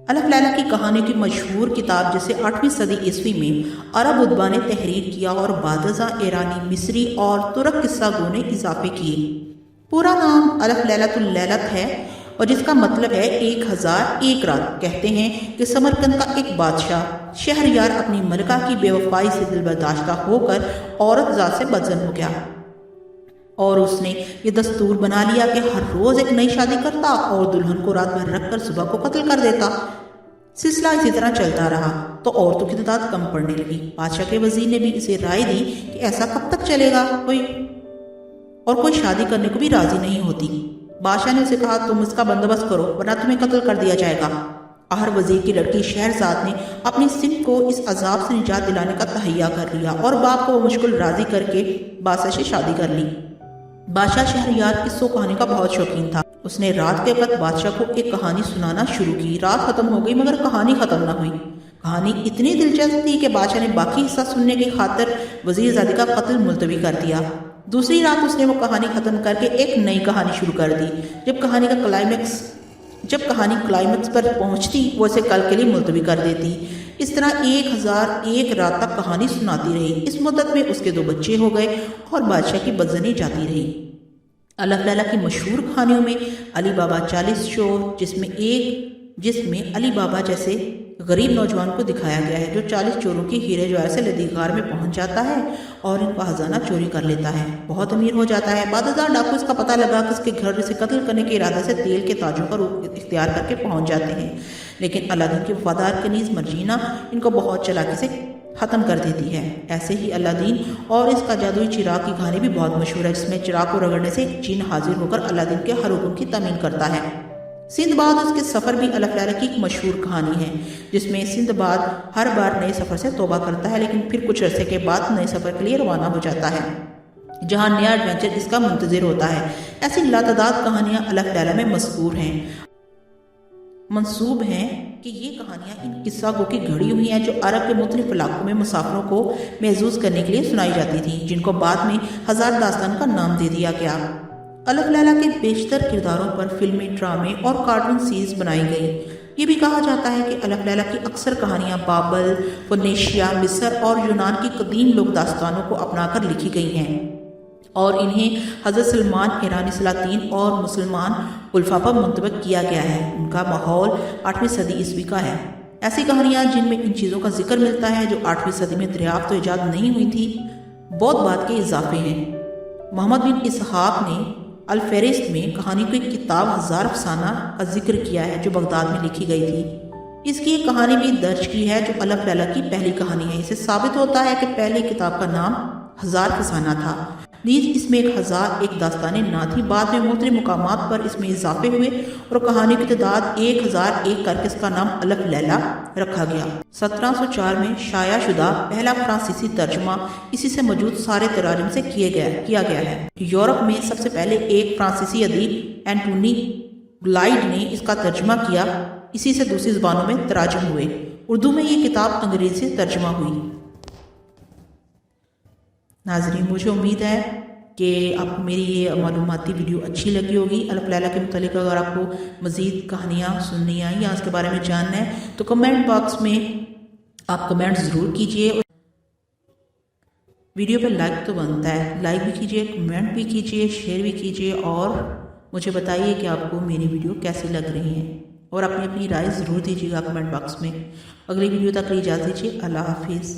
الف لیلا کی کہانی کی مشہور کتاب جسے 8ویں صدی عیسوی میں عرب ادبا نے تحریر کیا اور بعد ازاں ایرانی، مصری اور ترک قصہ گو نے اضافے کیے۔ پورا نام الف لیلۃ اللیلۃ ہے اور جس کا مطلب ہے 1001 رات۔ کہتے ہیں کہ سمرقند کا ایک بادشاہ شہریار اپنی ملکہ کی بے وفائی سے دل برداشتہ ہو کر عورت ذات سے بدظن ہو گیا اور اس نے یہ دستور بنا لیا کہ ہر روز ایک نئی شادی کرتا اور دلہن کو رات بھر رکھ کر صبح کو قتل کر دیتا۔ سلسلہ اسی طرح چلتا رہا تو عورتوں کی تعداد کم پڑنے لگی۔ بادشاہ کے وزیر نے بھی اسے رائے دی کہ ایسا کب تک چلے گا، کوئی شادی کرنے کو بھی راضی نہیں ہوتی۔ بادشاہ نے اسے کہا تم اس کا بندوبست کرو ورنہ تمہیں قتل کر دیا جائے گا۔ آخر وزیر کی لڑکی شہرزاد نے اپنی صنف کو اس عذاب سے نجات دلانے کا تہیہ کر لیا اور باپ کو وہ مشکل راضی کر کے بادشاہ سے شادی کر لی۔ بادشاہ شہریار قصوں کہانی کا بہت شوقین تھا۔ اس نے رات کے وقت بادشاہ کو ایک کہانی سنانا شروع کی۔ رات ختم ہو گئی مگر کہانی ختم نہ ہوئی۔ کہانی اتنی دلچسپ تھی کہ بادشاہ نے باقی حصہ سننے کی خاطر وزیر زادی کا قتل ملتوی کر دیا۔ دوسری رات اس نے وہ کہانی ختم کر کے ایک نئی کہانی شروع کر دی۔ جب کہانی کلائمیکس پر پہنچتی وہ اسے کل کے لیے ملتوی کر دیتی۔ اس طرح 1001 رات تک کہانی سناتی رہی۔ اس مدت میں اس کے 2 بچے ہو گئے اور بادشاہ کی بدظنی جاتی رہی۔ الف لیلا کی مشہور کہانیوں میں علی بابا 40 چور جس میں علی بابا جیسے غریب نوجوان کو دکھایا گیا ہے جو 40 چوروں کی ہیرے جواہر سے لدی غار میں پہنچ جاتا ہے اور ان کا خزانہ چوری کر لیتا ہے، بہت امیر ہو جاتا ہے۔ بعد ازاں ڈاکو اس کا پتہ لگا کہ اس کے گھر سے قتل کرنے کے ارادے سے تیل کے تاجوں کا روپ اختیار کر کے پہنچ جاتے ہیں، لیکن اللہ دین کی وفادار کنیز مرجینہ ان کو بہت چلاکی سے ختم کر دیتی ہے۔ ایسے ہی اللہ دین اور اس کا جادوئی چراغ کی کہانی بھی بہت مشہور ہے، جس میں چراغ کو رگڑنے سے ایک جن حاضر ہو کر اللہ دین کے ہر حکم کی تامین کرتا ہے۔ سندباد اس کے سفر بھی الف لیلا کی ایک مشہور کہانی ہے، جس میں سندباد ہر بار نئے سفر سے توبہ کرتا ہے لیکن پھر کچھ عرصے کے بعد نئے سفر کے لیے روانہ ہو جاتا ہے جہاں نیا ایڈونچر اس کا منتظر ہوتا ہے۔ ایسی لاتعداد کہانیاں الف لیلا میں مذکور ہیں۔ منسوب ہیں کہ یہ کہانیاں ان قصہ گو کی گھڑی ہوئی ہیں جو عرب کے مختلف علاقوں میں مسافروں کو محظوظ کرنے کے لیے سنائی جاتی تھیں، جن کو بعد میں ہزار داستان کا نام دے دیا گیا۔ الف لیلا کے بیشتر کرداروں پر فلمیں، ڈرامے اور کارٹون سیریز بنائی گئی۔ یہ بھی کہا جاتا ہے کہ الف لیلا کی اکثر کہانیاں بابل، فونیشیا، مصر اور یونان کی قدیم لوک داستانوں کو اپنا کر لکھی گئی ہیں اور انہیں حضرت سلمان ایرانی سلاطین اور مسلمان خلفاء پر منطبق کیا گیا ہے۔ ان کا ماحول 8ویں صدی عیسوی کا ہے۔ ایسی کہانیاں جن میں ان چیزوں کا ذکر ملتا ہے جو 8ویں صدی میں دریافت و ایجاد نہیں ہوئی تھی، بہت بات کے اضافے ہیں۔ محمد بن اسحاق نے الفہرست میں کہانی کو ایک کتاب 1000 افسانہ کا ذکر کیا ہے جو بغداد میں لکھی گئی تھی۔ اس کی ایک کہانی بھی درج کی ہے جو الف لیلا کی پہلی کہانی ہے۔ اسے ثابت ہوتا ہے کہ پہلی کتاب کا نام 1000 افسانہ تھا، نیز اس میں 1001 داستانیں نہ تھی۔ بعد میں مختلف مقامات پر اس میں اضافے ہوئے اور کہانی کی تعداد 1001 کر کے اس کا نام الف لیلا رکھا گیا۔ 1704 میں شائع شدہ پہلا فرانسیسی ترجمہ اسی سے موجود سارے تراجم سے کیا گیا ہے۔ یورپ میں سب سے پہلے ایک فرانسیسی ادیب اینٹونی گلائیڈ نے اس کا ترجمہ کیا، اسی سے دوسری زبانوں میں تراجم ہوئے۔ اردو میں یہ کتاب انگریزی سے ترجمہ ہوئی۔ ناظرین، مجھے امید ہے کہ آپ کو میری یہ معلوماتی ویڈیو اچھی لگی ہوگی۔ الف لیلا کے متعلق اگر آپ کو مزید کہانیاں سننی ہیں یا اس کے بارے میں جاننا ہے تو کمنٹ باکس میں آپ کمنٹ ضرور کیجئے۔ ویڈیو پہ لائک تو بنتا ہے، لائک بھی کیجئے، کمنٹ بھی کیجئے، شیئر بھی کیجئے اور مجھے بتائیے کہ آپ کو میری ویڈیو کیسی لگ رہی ہیں اور اپنی رائے ضرور دیجیے گا کمنٹ باکس میں۔ اگلی ویڈیو تک اجازت دیجیے۔ اللہ حافظ۔